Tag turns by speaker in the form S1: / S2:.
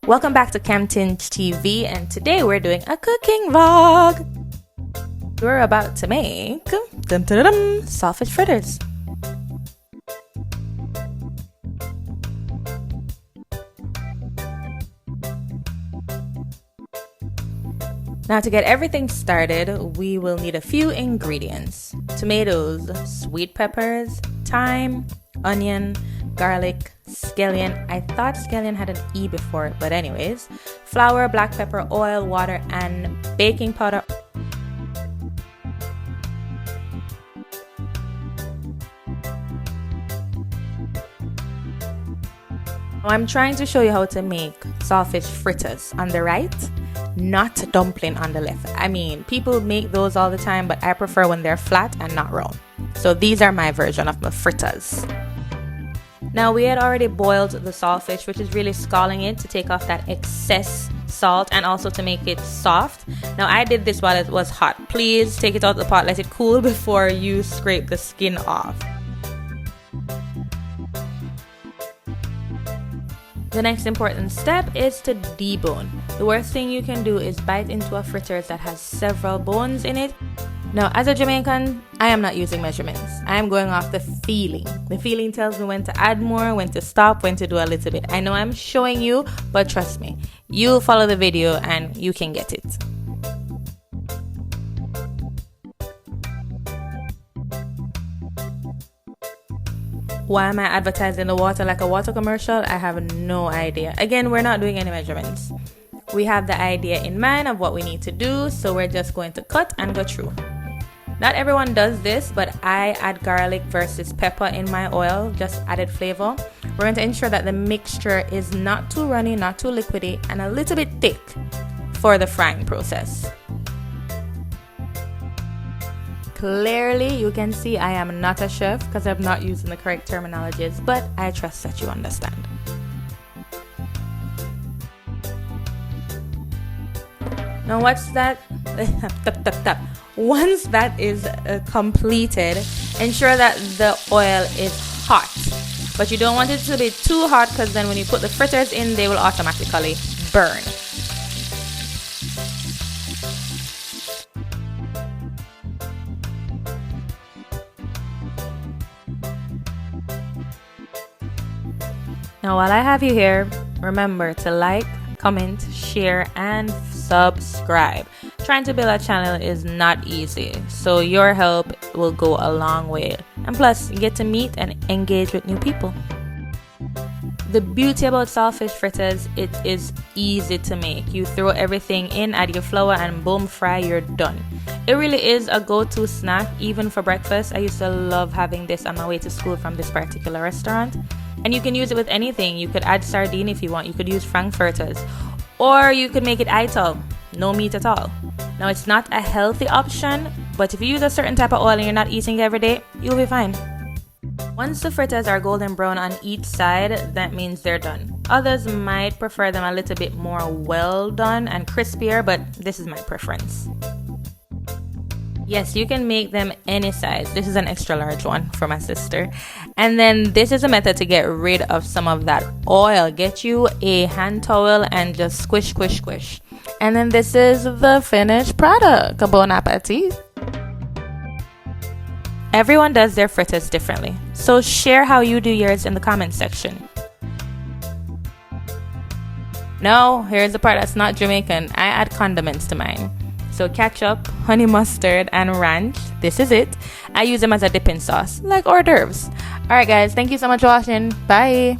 S1: Welcome back to Camtengltd, and today we're doing a cooking vlog. We're about to make sausage fritters. Now, to get everything started, we will need a few ingredients: tomatoes, sweet peppers, thyme, onion, garlic, scallion. I thought scallion had an E before it, but anyways, flour, black pepper, oil, water, and baking powder. I'm trying to show you how to make sausage fritters on the right, not dumpling on the left. I mean, people make those all the time, but I prefer when they're flat and not round. So these are my version of my fritters. Now, we had already boiled the saltfish, which is really scalding it to take off that excess salt and also to make it soft. Now, I did this while it was hot. Please take it out of the pot, let it cool before you scrape the skin off. The next important step is to debone. The worst thing you can do is bite into a fritters that has several bones in it. Now, as a Jamaican, I am not using measurements. I am going off the feeling. The feeling tells me when to add more, when to stop, when to do a little bit. I know I'm showing you, but trust me, you'll follow the video and you can get it. Why am I advertising the water like a water commercial? I have no idea. Again, we're not doing any measurements. We have the idea in mind of what we need to do, so we're just going to cut and go through. Not everyone does this, but I add garlic versus pepper in my oil, just added flavor. We're going to ensure that the mixture is not too runny, not too liquidy, and a little bit thick for the frying process. Clearly, you can see I am not a chef because I'm not using the correct terminologies, but I trust that you understand. Now, what's that? Once that is completed, ensure that the oil is hot. But you don't want it to be too hot because then when you put the fritters in, they will automatically burn. Now, while I have you here, remember to like, comment, share, and subscribe. Trying to build a channel is not easy, so your help will go a long way. And plus, you get to meet and engage with new people. The beauty about saltfish fritters, it is easy to make. You throw everything in, add your flour, and boom, fry, you're done. It really is a go-to snack, even for breakfast. I used to love having this on my way to school from this particular restaurant. And you can use it with anything. You could add sardine if you want. You could use frankfurters. Or you could make it ital, no meat at all. Now, it's not a healthy option, but if you use a certain type of oil and you're not eating it every day, you'll be fine. Once the fritters are golden brown on each side, that means they're done. Others might prefer them a little bit more well done and crispier, but this is my preference. Yes, you can make them any size. This is an extra large one for my sister. And then this is a method to get rid of some of that oil. Get you a hand towel and just squish, squish, squish. And then this is the finished product. Bon appetit. Everyone does their fritters differently, so share how you do yours in the comment section. Now, here's the part that's not Jamaican. I add condiments to mine. So ketchup, honey mustard, and ranch. This is it. I use them as a dipping sauce, like hors d'oeuvres. Alright guys, thank you so much for watching. Bye!